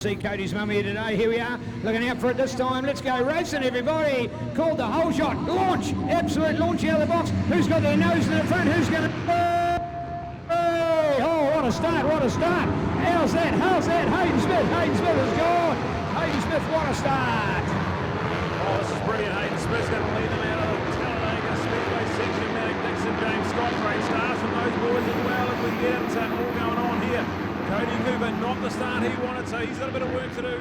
See Cody's mum here today. Here we are, looking out for it this time. Let's go racing, everybody. Called the whole shot. Launch, absolute launch out of the box. Who's got their nose in the front? Who's going to... Oh, what a start, what a start. How's that? Hayden Smith is gone. Hayden Smith, what a start. Oh, this is brilliant. Hayden Smith's going to lead them out of the Talladega Speedway section. MXChamps James Scott, great stars from those boys as well. As we get all going on here. Cody Cooper, not the start he wanted, so he's got a bit of work to do.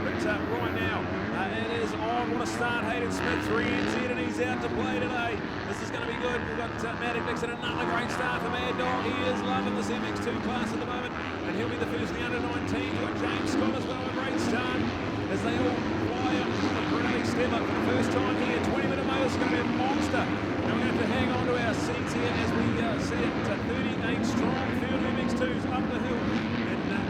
But right now, it is on. What a start. Hayden Smith, 3 NZ, and he's out to play today. This is going to be good. We've got Matt Dixon, another great start for Mad Dog. He is loving this MX2 class at the moment, and he'll be the first in the under-19. We've got James Scott as well, a great start. As they all fly up a pretty step up for the first time here. 20-minute motor is going to be a monster. And we're going to have to hang on to our seats here as we see it. 38 strong field MX2s up the hill.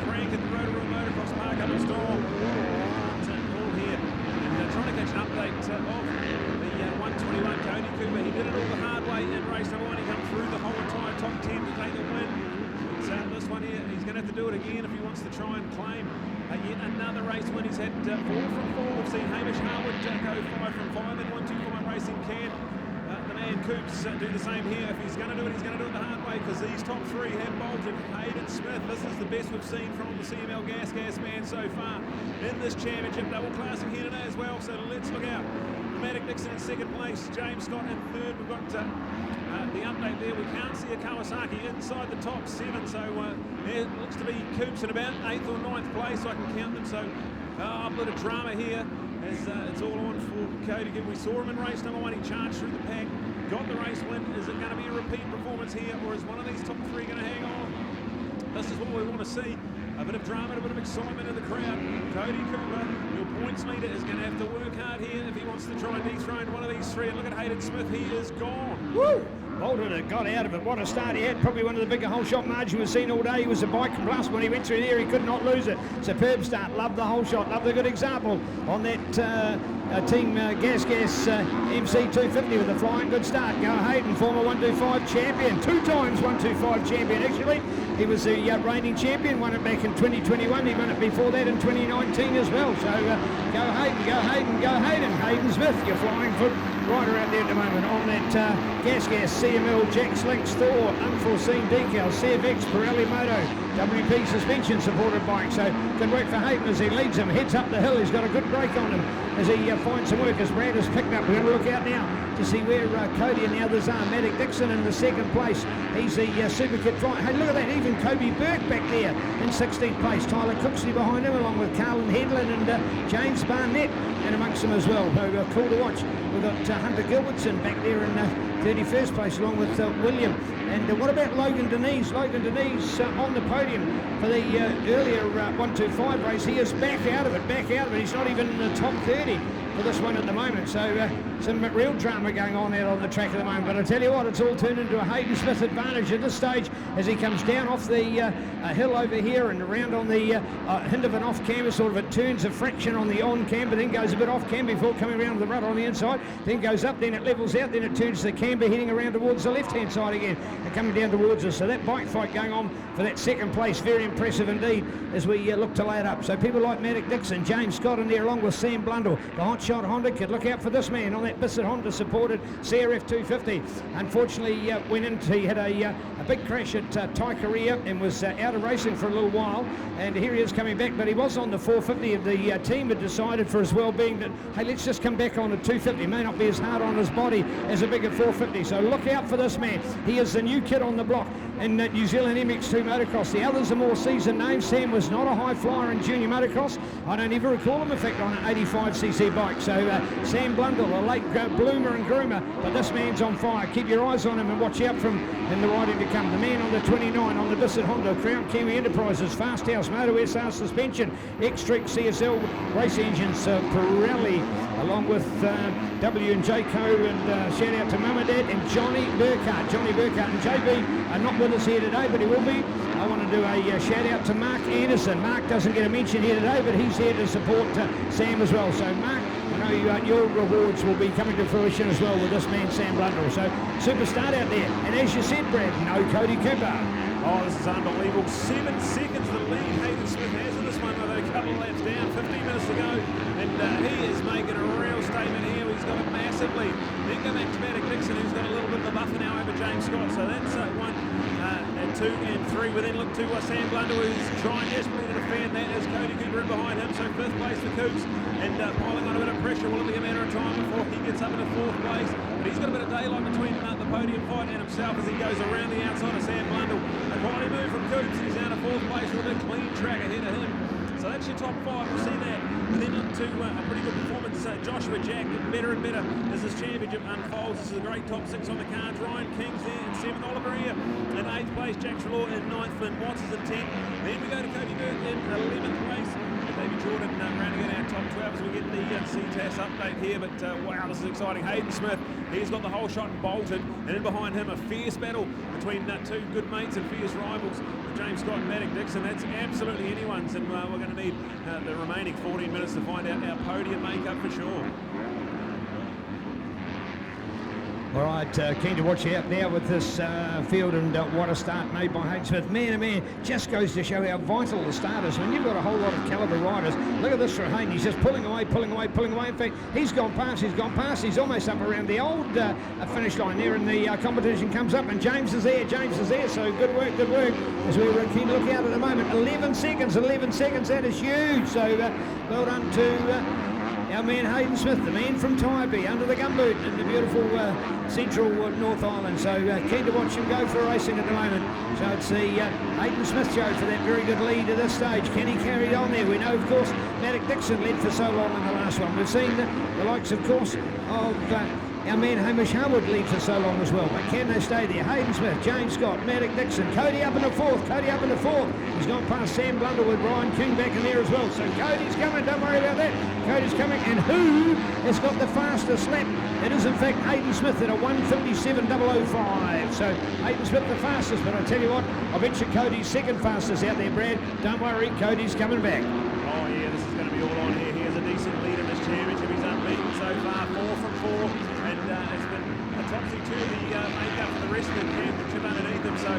Crank at the Rotorua Motocross Park up in Storm. All here. And trying to catch an update of the 121 Cody Cooper. He did it all the hard way in race number 1. He come through the whole entire top 10 to take the win. But this one here, he's going to have to do it again if he wants to try and claim yet another race win. He's had 4 from 4. We've seen Hamish Harwood go 5 from 5 in 125 Racing Can. The man Coops do the same here. If he's going to do it, he's going to do it the hard way, because these top 3 have bolted. Hayden Smith, this is the best we've seen from the CML Gas man so far in this championship. Double classic here today as well, so let's look out. Matt Dixon in 2nd place, James Scott in 3rd. We've got the update there. We can't see a Kawasaki inside the top 7, so it looks to be Coops in about 8th or 9th place. I can count them, so a bit of drama here. As it's all on for Cody. We saw him in race number 1. He charged through the pack, got the race win. Is it going to be a repeat performance here, or is one of these top 3 going to hang on? This is what we want to see. A bit of drama, a bit of excitement in the crowd. Cody Cooper, your points leader, is going to have to work hard here if he wants to try and dethrone one of these 3. And look at Hayden Smith, he is gone. Woo! Bolted it, got out of it. What a start he had. Probably one of the bigger whole shot margin we've seen all day. He was a bike plus. When he went through there, he could not lose it. Superb start. Love the whole shot. Love the good example on that Team Gas MC 250 with a flying good start. Go Hayden, former 125 champion. 2 times 125 champion, actually. He was the reigning champion. Won it back in 2021. He won it before that in 2019 as well. So go Hayden, go Hayden, go Hayden. Hayden Smith, your flying foot rider out there at the moment on that Gas CML Jack's Links Thor unforeseen decals, CFX Pirelli Moto WP suspension supported bike. So good work for Hayden as he leads him, heads up the hill. He's got a good brake on him as he finds some work as Brad has picked up. We're going to look out now to see where Cody and the others are. Matt Dixon in the 2nd place. He's the super kid driver. Hey, look at that, even Kobe Burke back there in 16th place. Tyler Cooksley behind him, along with Carlin Headland and James Barnett and amongst them as well. So cool to watch. We've got Hunter Gilbertson back there in 31st place, along with William. And what about Logan Denise? Logan Denise on the podium for the earlier 125 race. He is back out of it. He's not even in the top 30 for this one at the moment. So some real drama going on out on the track at the moment. But I tell you what, it's all turned into a Hayden Smith advantage at this stage as he comes down off the hill over here and around on the hint of an off camber. Sort of it turns a fraction on the on camber, then goes a bit off camber before coming around the rut on the inside. Then goes up, then it levels out, then it turns the camber heading around towards the left-hand side again and coming down towards us. So that bike fight going on for that 2nd place, very impressive indeed as we look to lay it up. So people like Matt Dixon, James Scott in there along with Sam Blundell, the hot shot Honda kid. Look out for this man on that Bissett Honda supported CRF 250. Unfortunately he had a big crash at Taikaria and was out of racing for a little while, and here he is coming back. But he was on the 450 of the team had decided for his well-being that, hey, let's just come back on the 250. May not be as hard on his body as a bigger 450, so look out for this man. He is the new kid on the block in New Zealand MX2 motocross. The others are more seasoned names. Sam was not a high flyer in junior motocross. I don't ever recall him, in fact, on an 85cc bike. So Sam Blundell, a late bloomer and groomer, but this man's on fire. Keep your eyes on him and watch out from in the riding to come. The man on the 29 on the Bissett Honda, Crown Kiwi Enterprises, Fast House Moto SR suspension, X-Streak CSL race engines, Pirelli, along with W&J Co, and shout out to Mum and Dad and Johnny Burkhardt and JB are not with us here today, but he will be. I want to do a shout out to Mark Anderson. Mark doesn't get a mention here today, but he's here to support Sam as well. So Mark, I know your rewards will be coming to fruition as well with this man Sam Blundell. So super start out there. And as you said, Brad, no Cody Cooper. Oh, this is unbelievable. 7 seconds the lead Hayden Smith has in this one with a couple of laps go back to Matic Dixon, who's got a little bit of a buffer now over James Scott. So that's 1, 2 and 3. We then look to Sam Blundell, who's trying desperately to defend that as Cody Cooper in behind him. So 5th place for Coops, and piling on a bit of pressure. Will it be a matter of time before he gets up into 4th place? But he's got a bit of daylight between the podium fight and himself as he goes around the outside of Sam Blundell. A quality move from Coops. He's down to 4th place with a clean track ahead of him. So that's your top 5. We'll see that. And then look to a pretty good performance. Joshua Jack getting better and better as this championship unfolds. This is a great top 6 on the cards. Ryan King's there in 7th. Oliver here in 8th place. Jack Trelaw in 9th. Flynn Watts is in 10th. Then we go to Cody Burke in 11th place. And David Jordan rounding out our top 12 as we get the Ctas update here. But wow, this is exciting. Hayden Smith, he's got the whole shot and bolted. And in behind him, a fierce battle between 2 good mates and fierce rivals. James Scott and Matic Dixon, that's absolutely anyone's, and we're going to need the remaining 14 minutes to find out our podium makeup for sure. All right, keen to watch out now with this field, and what a start made by Hayden Smith. Man, oh man, just goes to show how vital the start is when you've got a whole lot of calibre riders. Look at this for Hayden, he's just pulling away, pulling away, pulling away. In fact, he's gone past, he's almost up around the old finish line there, and the competition comes up, and James is there, so good work, as we're keen to look out at the moment. 11 seconds, that is huge, so well done to our man Hayden Smith, the man from Tybee, under the gumboot in the beautiful central North Island. So keen to watch him go for racing at the moment. So it's the Hayden Smith show for that very good lead at this stage. Can he carry it on there? We know, of course, Matic Dixon led for so long in the last one. We've seen the likes, of course, of our man Hamish Harwood lead for so long as well. But can they stay there? Hayden Smith, James Scott, Matic Dixon, Cody up in the 4th, He's gone past Sam Blundell with Ryan King back in there as well. So Cody's coming, don't worry about that. Cody's coming, and who has got the fastest lap? It is in fact Hayden Smith at a 1:57.005. So Hayden Smith the fastest, but I tell you what, I bet you Cody's 2nd fastest out there, Brad. Don't worry, Cody's coming back. Oh yeah, this is going to be all on here. He has a decent lead in this championship. He's unbeaten so far, 4 from 4. It's been a topsy-turvy make-up for the rest of the championship underneath him, so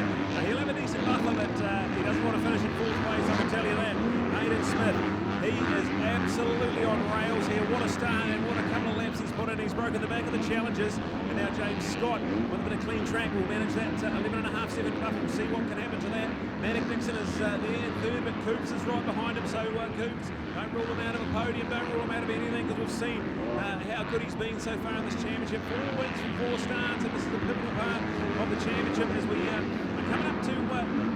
he'll have a decent buffer, but he doesn't want to finish in 4th place, I can tell you that. Hayden Smith, he is absolutely on rails here. What a start and what a couple of laps he's put in. He's broken the back of the challenges, and now James Scott, with a bit of clean track, will manage that 11.5 second buffer. We'll see what can happen to that. Matic Dixon is there in 3rd, but Coops is right behind him, so Coops, don't rule him out of a podium, don't rule him out of anything, because we've seen how good he's been so far in this championship. 4 wins from 4 starts, and this is the pivotal part of the championship as we are coming up to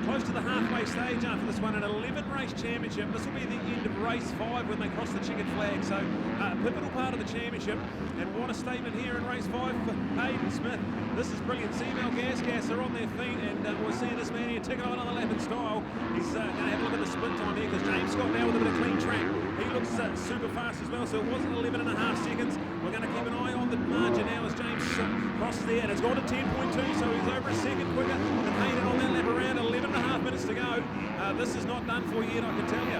close to the halfway stage after this one, an 11-race championship. This will be the end of race 5 when they cross the checkered flag, so a pivotal part of the championship, and what a statement here in race 5 for Hayden Smith. This is brilliant. CML Gas are on their feet, and we're seeing this man here taking on another lap in style. He's going to have a look at the sprint time here, because James Scott now with a bit of clean track. He looks super fast as well, so it wasn't 11.5 seconds. We're going to keep an eye on the margin now as James crosses there, and it's gone to 10.2, so he's over a second quicker than Hayden on that lap around. 11.5 minutes to go. This is not done for yet, I can tell you.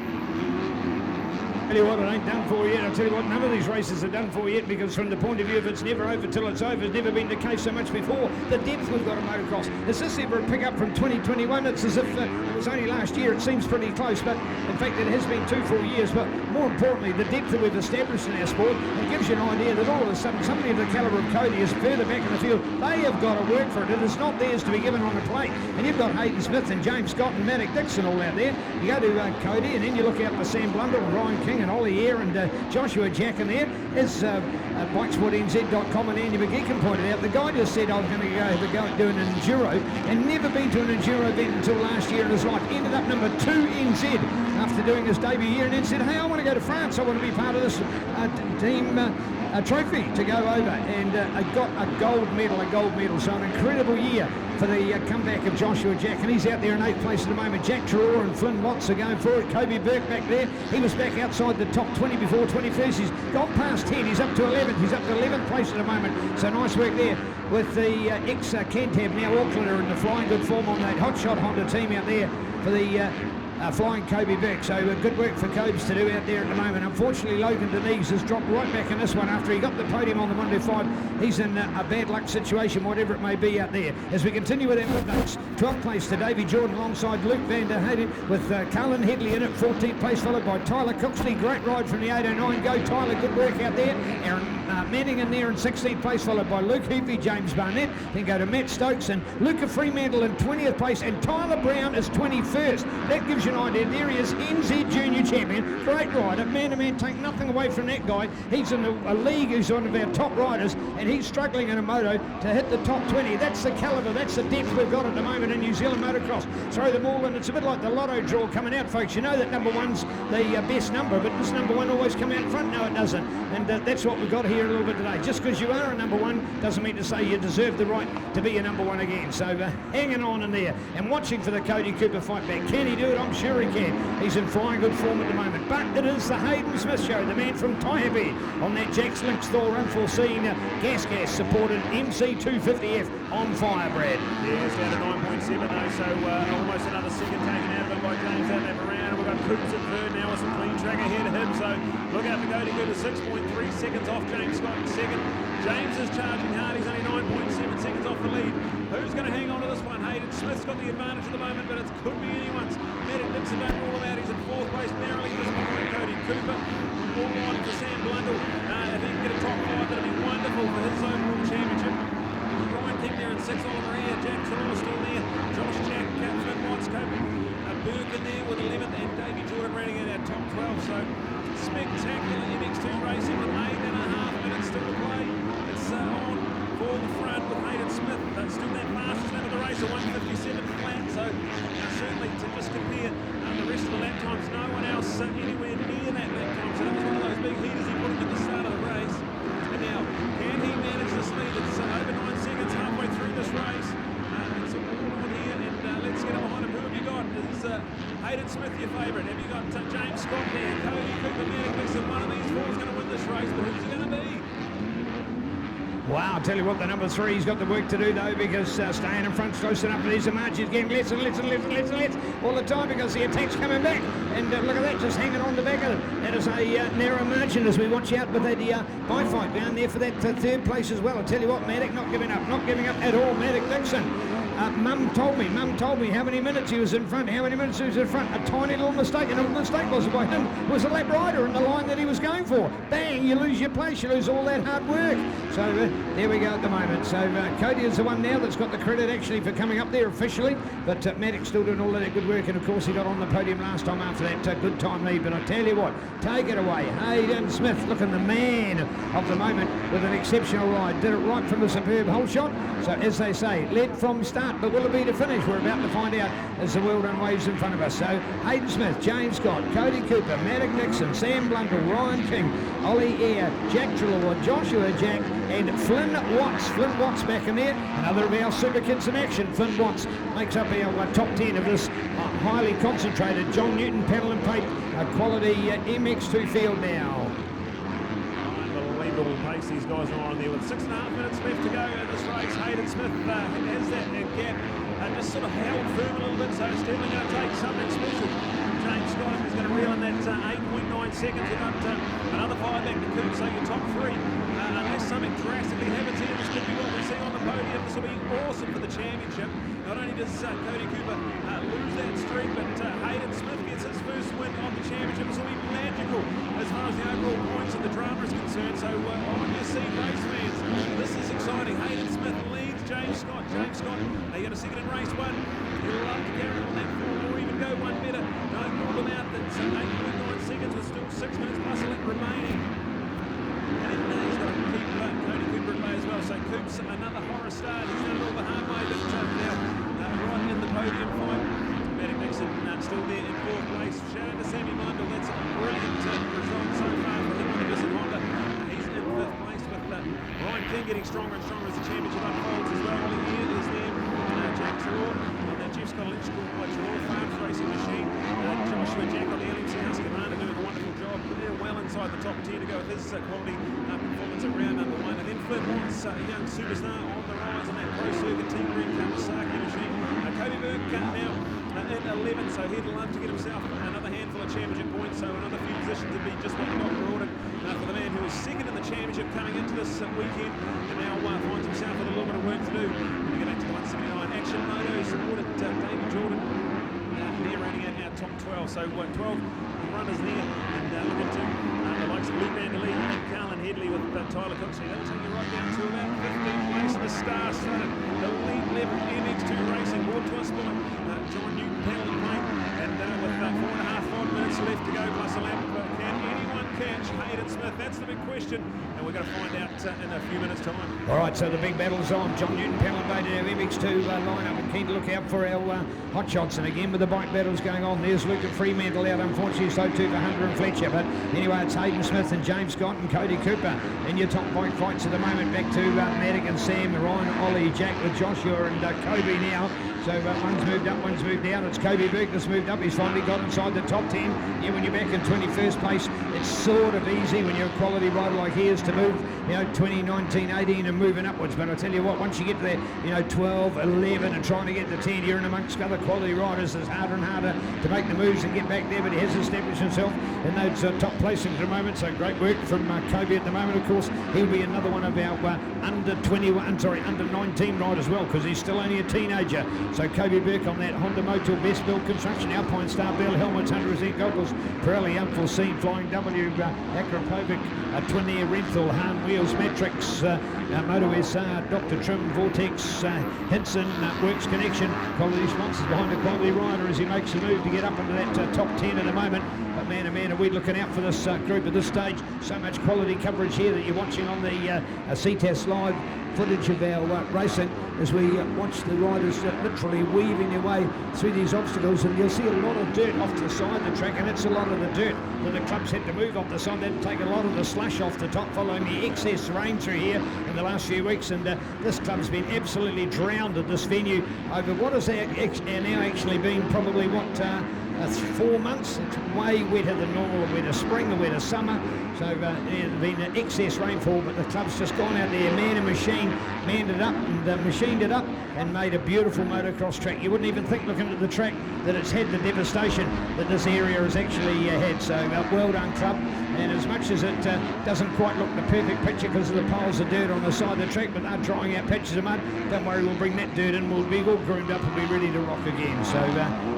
Tell you what, it ain't done for yet. I'll tell you what, none of these races are done for yet, because from the point of view of it's never over till it's over, it's never been the case so much before. The depth we've got in motocross, is this ever a pick up from 2021? It's as if it was only last year. It seems pretty close, but in fact it has been 2 full years. But more importantly, the depth that we've established in our sport, it gives you an idea that all of a sudden somebody of the calibre of Cody is further back in the field. They have got to work for it. It is not theirs to be given on the plate. And you've got Hayden Smith and James Scott and Matic Dixon all out there. You go to Cody, and then you look out for Sam Blundell and Ryan King and Ollie Eyre and Joshua Jack in there. As BikeSportNZ.com and Andy McGeechan pointed out, the guy just said, I was going to go and do an enduro, and never been to an enduro event until last year in his life. Ended up number 2 NZ after doing his debut year, and then said, hey, I want to go to France. I want to be part of this team trophy to go over, and got a gold medal. So an incredible year for the comeback of Joshua Jack, and he's out there in 8th place at the moment. Jack Trelaw and Flynn Watts are going for it. Kobe Burke back there. He was back outside the top 20 before 21st. He's gone past 10. He's up to 11th. He's up to 11th place at the moment. So nice work there with the ex-Kentab, now Auckland, in the flying good form on that hotshot Honda team out there for the flying Kobe Burke. So good work for Cobes to do out there at the moment. Unfortunately, Logan Denise has dropped right back in this one after he got the podium on the 125. He's in a bad luck situation, whatever it may be out there. As we continue with our updates, 12th place to Davey Jordan alongside Luke Van der Hayden with Cullen Headley in at 14th place, followed by Tyler Cooksley. Great ride from the 809. Go Tyler, good work out there. Aaron Manning in there in 16th place, followed by Luke Heapy, James Barnett. Then go to Matt Stokes and Luca Fremantle in 20th place, and Tyler Brown is 21st. That gives you an idea. There he is, NZ Junior Champion. Great rider. Man-to-man, take nothing away from that guy. He's in a league who's one of our top riders, and he's struggling in a moto to hit the top 20. That's the calibre, that's the depth we've got at the moment in New Zealand motocross. Throw them all in. It's a bit like the lotto draw coming out, folks. You know that number one's the best number, but does number one always come out front? No, it doesn't. And that's what we've got here a little bit today. Just because you are a number one doesn't mean to say you deserve the right to be a number one again. So hanging on in there and watching for the Cody Cooper fight back. Can he do it? I'm sure he can. He's in flying good form at the moment. But it is the Hayden Smith show, the man from Taihape on that Jack's Lynx Thor unforeseen gas supported MC250F on fire, Brad. Yeah, it's down to 9.7 though, so almost another second taken out of him by James out that around. We've got Coops in third now with some clean track ahead of him, so look out for Cody Cooper, 6.3 seconds off James Scott in second. James is charging hard, he's only 9.7 seconds off the lead. Who's going to hang on to this one? Hayden Smith's got the advantage at the moment, but it could be anyone's. Medic Dixon don't rule him out, he's in fourth place, narrowly just behind Cody Cooper. All on for Sam Blundell. If he can get a top five, that'll be wonderful for his overall championship. Ryan King there in sixth, Oliver Air, Jack Trelaw still there, Josh Jack, Flynn Watts, Burke in there with 11th, and Davey Jordan running in our top 12. So spectacular MX2 racing with 8.5 minutes still to play. It's on for the front with Hayden Smith. Still that fastest lap of the race, a 157 flat. So certainly to just compare the rest of the lap times, no one else anywhere near that lap time. So that was one of those big heaters he put at the start of the race. And now, can he manage this lead? It's over 9 seconds halfway through this race. It's all on here, and let's get him behind him. Who have you got? Is Hayden Smith your favourite? Have you got James Scott there? Cody Cooper, Medic Dixon? One of these four is going to win this race, but who's it going to be? Wow, I'll tell you what, the number three's got the work to do though, because staying in front's close enough, but the margin's getting less and less and less and less and less all the time because the attack's coming back. And look at that, just hanging on the back of it. That is a narrow margin as we watch out with the bye-fight down there for that third place as well. I'll tell you what, Maddock not giving up at all, Maddock Dixon. Mum told me how many minutes he was in front, how many minutes he was in front. A tiny little mistake, and the mistake wasn't by him, it was the lap rider in the line that he was going for. Bang, you lose your place, you lose all that hard work. So there we go at the moment. So Cody is the one now that's got the credit actually for coming up there officially, but Maddock's still doing all of that good work, and of course he got on the podium last time after that good time lead. But I tell you what, take it away. Hayden Smith, looking the man of the moment with an exceptional ride. Did it right from the superb whole shot. So as they say, led from start, but will it be to finish? We're about to find out as the world unwaves in front of us. So Hayden Smith, James Scott, Cody Cooper, Maddock Dixon, Sam Blundell, Ryan King, Ollie Eyre, Jack Trelaw, Joshua Jack, and Flynn Watts. Flynn Watts back in there. Another of our super kids in action. Flynn Watts makes up our top 10 of this highly concentrated John Newton panel and plate quality MX2 field now. Unbelievable pace these guys are on there with 6.5 minutes left to go in this race. Hayden Smith has that gap just sort of held firm a little bit, so it's definitely going to take something special. James Scott is going to reel in that 8.9 seconds. We've got another 5 back to Coop, so your top 3. Unless something drastically happens here, this could be what we see on the podium. This will be awesome for the championship. Not only does Cody Cooper lose that streak, but Hayden Smith gets his first win of the championship. This will be magical as far as the overall points and the drama is concerned. So on your seat, race fans, this is exciting. Hayden Smith leads James Scott. James Scott, they got a second in race 1. He'll love to carry on that form or even go one better. Don't rule them out. That's 8.9 seconds with still 6 minutes plus a lap remaining. And then he's got to keep Cody Cooper at bay as well. So Coop's another horror start. He's done it all the hard way, but now right in the podium fight. Maddock Dixon still there in 4th place. Shout out to Sammy Blundell. That's a brilliant result so far for him on the Visit Honda. He's in 5th place with Ryan King getting stronger and stronger as the championship unfolds as well. Here is there Jack Trelaw on that Jeff Scott Electrical Trelaw Farms racing machine. Joshua Jack on the LMC House Commander doing a wonderful job. They're well inside the top 10 to go with his quality performance at round number 1. And then Flynn Watts, a young superstar on the rise on that Pro Circuit Team Green Kawasaki machine. Kobe Burke now in 11, so he'd love to get himself another handful of championship points, so another few positions would be just what he got rewarded for the man who was second in the championship coming into this weekend, and now finds himself with a little bit of work to do. We get back to the 179 Action Moto, supported David Jordan. They're running out our top 12, so 12 runners there, and looking to the likes of Luke Vanderlee and Carlin Headley with Tyler Cook, so that'll take you right down to about 15th place. The star started the lead level MX2 Racing, brought to us by John Newton penalty plate, and with 4.5 minutes left to go plus a lap, can anyone catch Hayden Smith? That's the big question, and we're going to find out in a few minutes' time. All right, so the big battle's on. John Newton penalty plate, our MX2 lineup, and keen to look out for our hot shots. And again, with the bike battles going on, there's Luke and Fremantle out, unfortunately, so too for Hunter and Fletcher. But anyway, it's Hayden Smith and James Scott and Cody Cooper in your top bike fights at the moment. Back to Maddock and Sam, Ryan, Ollie, Jack with Joshua and Kobe now. So one's moved up, one's moved down. It's Kobe Burke that's moved up. He's finally got inside the top 10. Yeah, when you're back in 21st place, it's sort of easy when you're a quality rider like he is to move, 20, 19, 18 and moving upwards. But I tell you what, once you get there, 12, 11 and trying to get to 10, you're in amongst other quality riders. It's harder and harder to make the moves and get back there, but he has established himself in those top placings at the moment. So great work from Kobe at the moment. Of course, he'll be another one of our under 19 riders as well, because he's still only a teenager. So Kobe Burke on that Honda Motor Best Build Construction, Alpine Star Bell helmets, 100% goggles, Pirelli Unforeseen, Flying W, Akrapovic, Twin Air Renthal, Hahn Wheels, Matrix, Moto SR, Dr. Trim, Vortex, Hinson, Works Connection, quality sponsors behind a quality rider as he makes the move to get up into that top 10 at the moment. But man, oh man, are we looking out for this group at this stage. So much quality coverage here that you're watching on the Ctas Live footage of our racing as we watch the riders literally weaving their way through these obstacles, and you'll see a lot of dirt off to the side of the track, and it's a lot of the dirt that the clubs had to move off the side. They'd take a lot of the slush off the top following the excess rain through here in the last few weeks, and this club's been absolutely drowned at this venue over what has now actually been probably 4 months. It's way wetter than normal, a wetter spring, a wetter summer. So there's been an excess rainfall, but the club's just gone out there, man and machine, manned it up and machined it up and made a beautiful motocross track. You wouldn't even think, looking at the track, that it's had the devastation that this area has actually had. So well done, club. And as much as it doesn't quite look the perfect picture because of the piles of dirt on the side of the track, but they're drying out patches of mud, don't worry, we'll bring that dirt in, we'll be all groomed up and be ready to rock again. So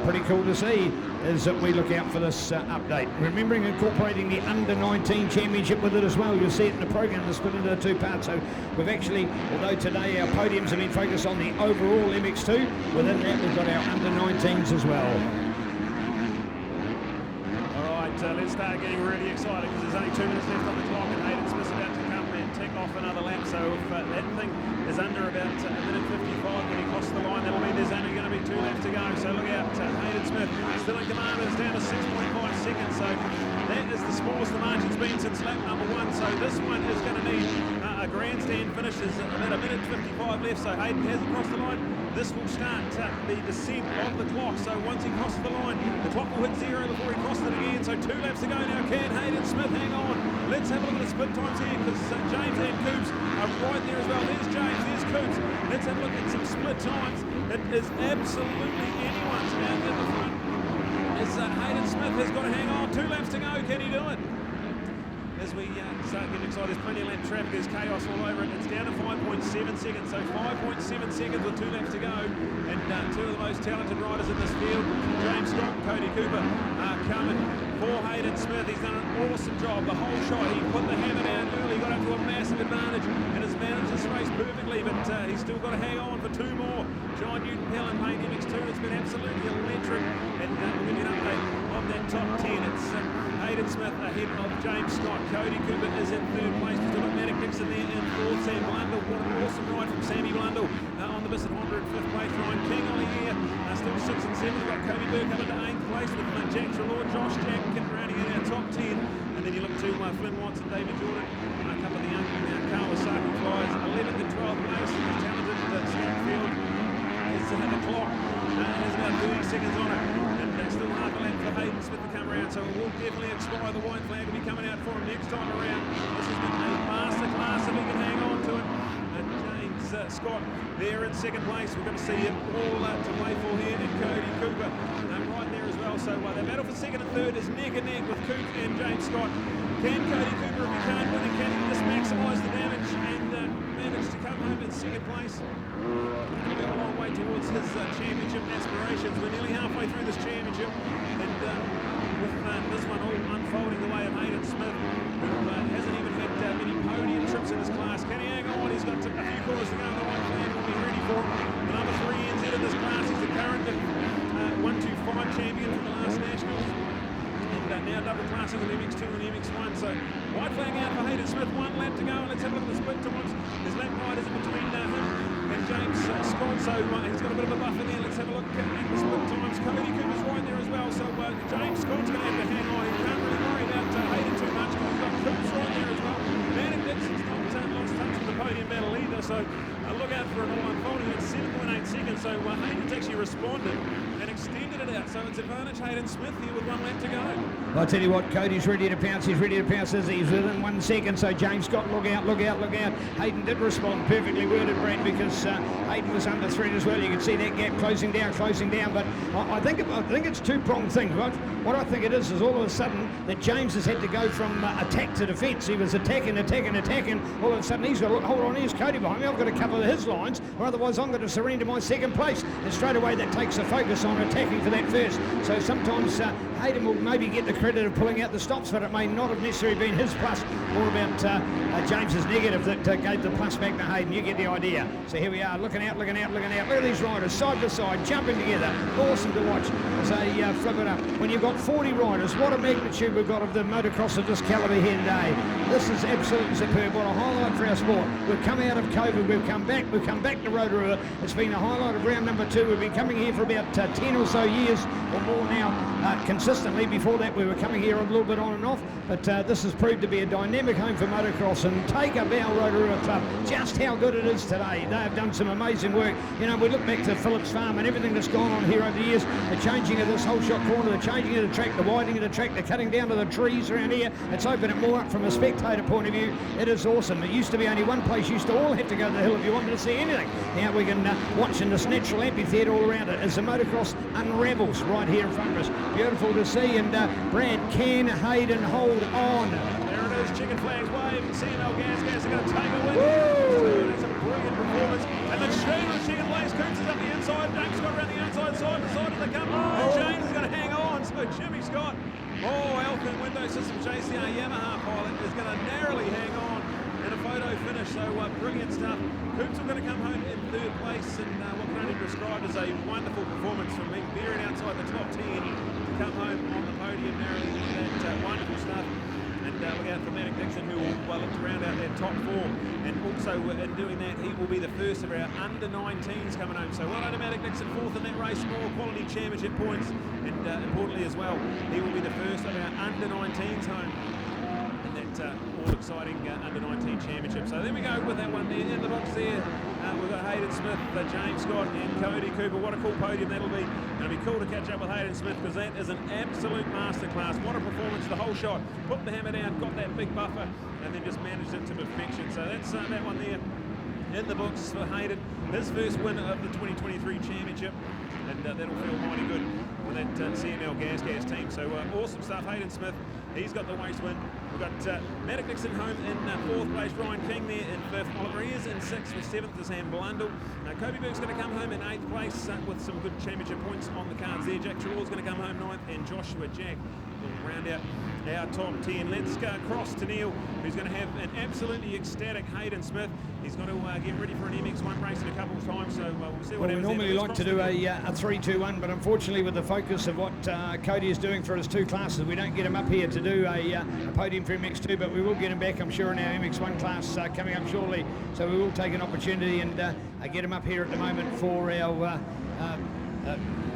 pretty cool to see as we look out for this update. Remembering incorporating the under-19 championship with it as well. You'll see it in the program that's split into 2 parts. So we've actually, although today our podiums have been focused on the overall MX2, within that we've got our under-19s as well. Let's start getting really excited because there's only 2 minutes left on the clock, and Hayden Smith's about to come and tick off another lap. So if that thing is under about a minute 55 when he crosses the line, that'll mean there's only going to be 2 laps to go. So look out, Hayden Smith still in command. It's down to 6.5 seconds. So that is the smallest the margin's been since lap number 1. So this one is going to need a grandstand finish. There's about a minute 55 left. So Hayden hasn't crossed the line. This will start the descent of the clock. So once he crosses the line, the clock will hit 0 before he crosses it again. So 2 laps to go now. Can Hayden Smith hang on? Let's have a look at the split times here, because James and Coops are right there as well. There's James, there's Coops. Let's have a look at some split times. It is absolutely anyone's down at the front. As Hayden Smith has got to hang on. 2 laps to go. Can he do it? As we start getting excited, there's plenty of lap traffic, there's chaos all over it. It's down to 5.7 seconds, so 5.7 seconds with 2 laps to go. And 2 of the most talented riders in this field, James Scott and Cody Cooper, are coming for Hayden Smith. He's done an awesome job. The whole shot, he put the hammer down early, got up to a massive advantage, and has managed this race perfectly, but he's still got to hang on for 2 more. John Newton Pelham playing MX2, it's been absolutely electric, and we'll give you an update of that top 10. It's Hayden Smith ahead of James Scott. Cody Cooper is in 3rd place. We've still got Maddock Dixon there in 4th. Sam Blundell, what an awesome ride from Sammy Blundell on the Bissett Honda in 5th place. Ryan King on the air, still 6 and 7. We've got Cody Burke up into 8th place with Jack Trelaw, Josh Jack rounding in our top 10. And then you look to Flynn Watts and David Jordan, a couple of the young Kawasaki flyers, 11th and 12th place. The talented Stanfield is the clock has about 30 seconds on it, and still half a lap for Hayden Smith to come around, so it will definitely expire. The white flag will be coming out for him next time around. This has been a master class if he can hang on to it. And James Scott there in second place. We're going to see it all to play for here, and Cody Cooper right there as well. So the battle for second and third is neck and neck with Coop and James Scott. Can Cody Cooper, if he can't win it, can he just maximise the damage and manage to come home in second place? He'll go a long way towards his championship aspirations. We're nearly halfway through this championship, and with this one all unfolding the way of Hayden Smith, who hasn't even had many podium trips in his class. Can he hang on? He's got a few corners to go, and the white flag will be ready for him. The number 3 NZ in this class. He's the current 125 champion from the last Nationals. And now double classing with MX2 and MX1. So white flag out for Hayden Smith, 1 lap to go. And let's have a look at the split times. His lap riders in between him and James Scott. So he's got a bit of a buffer there. Let's have a look at the split times. Cody Cooper's right there as well. So James Scott's going to have to hang on. He can't really worry about Hayden too much. We've got Cooper's right there as well. Manning Dixon's not lost touch with the podium battle either. So look out for it all unfolding at 7.8 seconds. So Hayden's actually responded and extended it out. So it's advantage Hayden Smith here with 1 lap to go. I'll tell you what, Cody's ready to pounce. He's ready to pounce as he's within 1 second. So James Scott, look out, look out, look out. Hayden did respond perfectly worded, Brad, because Hayden was under threat as well. You can see that gap closing down. But I think it's two-pronged thing. What I think it is all of a sudden that James has had to go from attack to defence. He was attacking. All of a sudden he's got to look, hold on, here's Cody behind me. I've got to cover his lines, or otherwise I'm going to surrender my second place. And straight away that takes the focus on attacking for that first. So sometimes Hayden will maybe get the credit of pulling out the stops, but it may not have necessarily been his plus, more about James's negative that gave the plus back to Hayden. You get the idea. So here we are, looking out. Look at these riders, side by side, jumping together. Awesome to watch as they flip it up. When you've got 40 riders, what a magnitude we've got of the motocross of this calibre here today. This is absolutely superb. What a highlight for our sport. We've come out of COVID, we've come back to Rotorua. It's been a highlight of round number 2. We've been coming here for about 10 or so years or more now, consistently. Before that we were coming here a little bit on and off, but this has proved to be a dynamic home for motocross, and take up our Rotorua club just how good it is today. They have done some amazing work. You know, we look back to Phillips Farm and everything that's gone on here over the years, the changing of this whole shot corner, the changing of the track, the widening of the track, the cutting down of the trees around here. It's opened it more up from a spectator point of view. It is awesome. It used to be only one place. You used to all have to go to the hill if you wanted to see anything. Now we can watch in this natural amphitheatre all around it as the motocross unravels right here in front of us. Beautiful to see. And Brad, can Hayden hold on? There it is, chicken flags wave. CML Gas are going to take a win. It's a brilliant performance. And the chicken flags, Coops is up the inside. James Scott around the outside side of the come. And James is going to hang on. So Jimmy Scott, Alpine Window System JCR Yamaha pilot, is going to narrowly hang on in a photo finish. So brilliant stuff. Coops are going to come home in 3rd place, and what can only be described as a wonderful performance from him, veering outside the top 10 to come home on the podium narrowly. That wonderful stuff. And look out for Manic Dixon, who will look to round out that top 4. And also in doing that, he will be the first of our under-19s coming home. So well done to Manic Dixon, 4th in that race, more quality championship points. And importantly as well, he will be the first of our under-19s home in that all-exciting under-19 championship. So there we go with that one there in the box there. We've got Hayden Smith, James Scott and Cody Cooper. What a cool podium that'll be. Going to be cool to catch up with Hayden Smith, because that is an absolute masterclass. What a performance, the whole shot. Put the hammer down, got that big buffer, and then just managed it to perfection. So that's that one there in the books for Hayden. His first win of the 2023 championship, and that'll feel mighty good for that CML Gas team. So awesome stuff. Hayden Smith, he's got the race win. We've got Manic Dixon home in 4th place, Ryan King there in 5th, Oliver Ayres in 6th, with 7th is Sam Blundell. Kobe Berg's going to come home in 8th place with some good championship points on the cards there. Jack Trelaw's going to come home 9th, and Joshua Jack will round out our top 10. Let's go across to Neil, who's going to have an absolutely ecstatic Hayden Smith. He's got to get ready for an MX1 race in a couple of times, so we'll see what happens. We normally like to do a 3-2-1, but unfortunately with the focus of what Cody is doing for his 2 classes, we don't get him up here to do a podium for MX2, but we will get him back, I'm sure, in our MX1 class coming up shortly. So we will take an opportunity and get him up here at the moment for our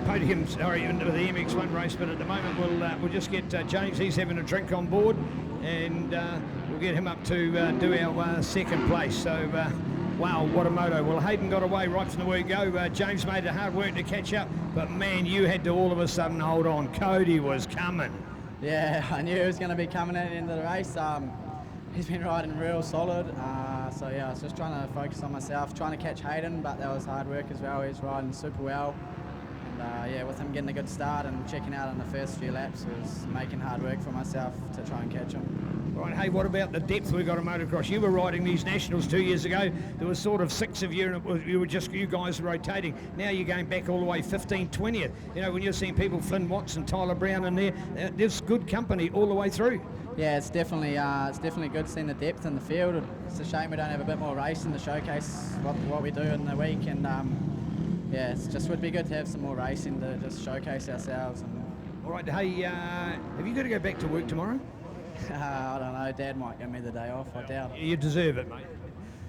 podium, sorry, into the MX1 race. But at the moment we'll just get James. He's having a drink on board, and we'll get him up to do our 2nd place. So wow, what a moto. Well, Hayden got away right from the word go. James made it hard work to catch up, but man, you had to all of a sudden hold on. Cody was coming. Yeah, I knew he was going to be coming at the end of the race. He's been riding real solid. So yeah, I was just trying to focus on myself, trying to catch Hayden, but that was hard work as well. He's riding super well. And yeah, with him getting a good start and checking out on the first few laps, was making hard work for myself to try and catch him. Right, hey, what about the depth we've got in motocross? You were riding these nationals 2 years ago. There was sort of 6 of you, and you were just you guys rotating. Now you're going back all the way 15th, 20th. You know, when you're seeing people, Flynn Watson, Tyler Brown in there, there's good company all the way through. Yeah, it's definitely good seeing the depth in the field. It's a shame we don't have a bit more racing to showcase what we do in the week, and yeah, it just would be good to have some more racing to just showcase ourselves. All right, hey, have you got to go back to work tomorrow? I don't know, Dad might give me the day off, I doubt it. You deserve it, mate.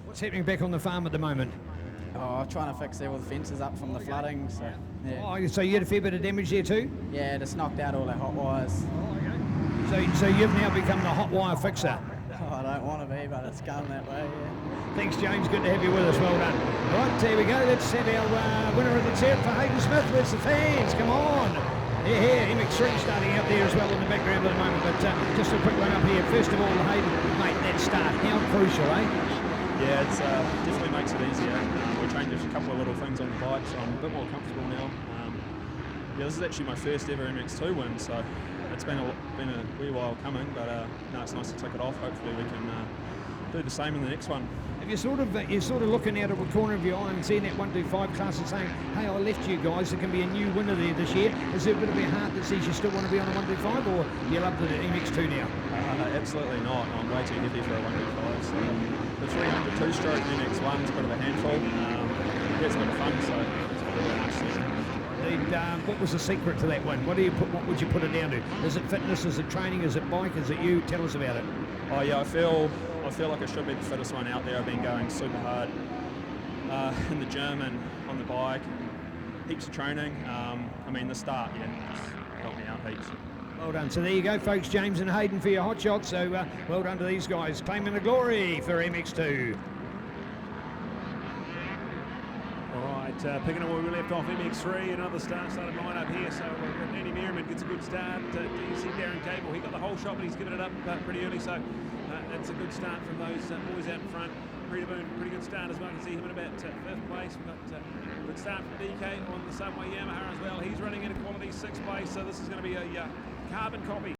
What's happening back on the farm at the moment? Oh, trying to fix all the fences up from the flooding, so yeah. Oh, so you had a fair bit of damage there too? Yeah, just knocked out all our hot wires. Oh, okay. So you've now become the hot wire fixer? Oh, I don't want to be, but it's going that way, yeah. Thanks, James. Good to have you with us. Well done. All right, here we go. Let's have our winner of the tip for Hayden Smith. Where's the fans? Come on. Yeah, MX3 starting out there as well in the background at the moment, but just a quick one up here. First of all, Hayden, mate, that start, how crucial, eh? Yeah, it's definitely makes it easier. We changed a couple of little things on the bike, so I'm a bit more comfortable now. Yeah, this is actually my first ever MX2 win, so it's been a wee while coming, but no, it's nice to tick it off. Hopefully we can do the same in the next one. Have you you're sort of looking out of the corner of your eye and seeing that 125 class and saying, hey, I left you guys, there can be a new winner there this year. Is there a bit of your heart that says you still want to be on a 125, or do you love the MX2 now? Absolutely not. I'm way too heavy for a 125. So the 300 two-stroke MX1 is a bit of a handful. Yeah, it's a bit of fun, so it's a bit of nice. What was the secret to that one? What would you put it down to? Is it fitness? Is it training? Is it bike? Is it you? Tell us about it. Oh yeah, I feel like I should be the fittest one out there. I've been going super hard in the gym and on the bike, heaps of training. I mean, the start, yeah, just helped me out heaps. Well done. So there you go, folks. James and Hayden for your hot shots. So well done to these guys. Claiming the glory for MX2. Picking up where we left off, MX3, another star-started line up here. So Andy Merriman gets a good start. You see Darren Cable, he got the whole shot, but he's given it up pretty early. So that's a good start from those boys out in front. Rita Boone, pretty good start as well. You can see him in about 5th place. We've got a good start from DK on the Subway Yamaha as well. He's running in a quality 6th place. So this is going to be a carbon copy.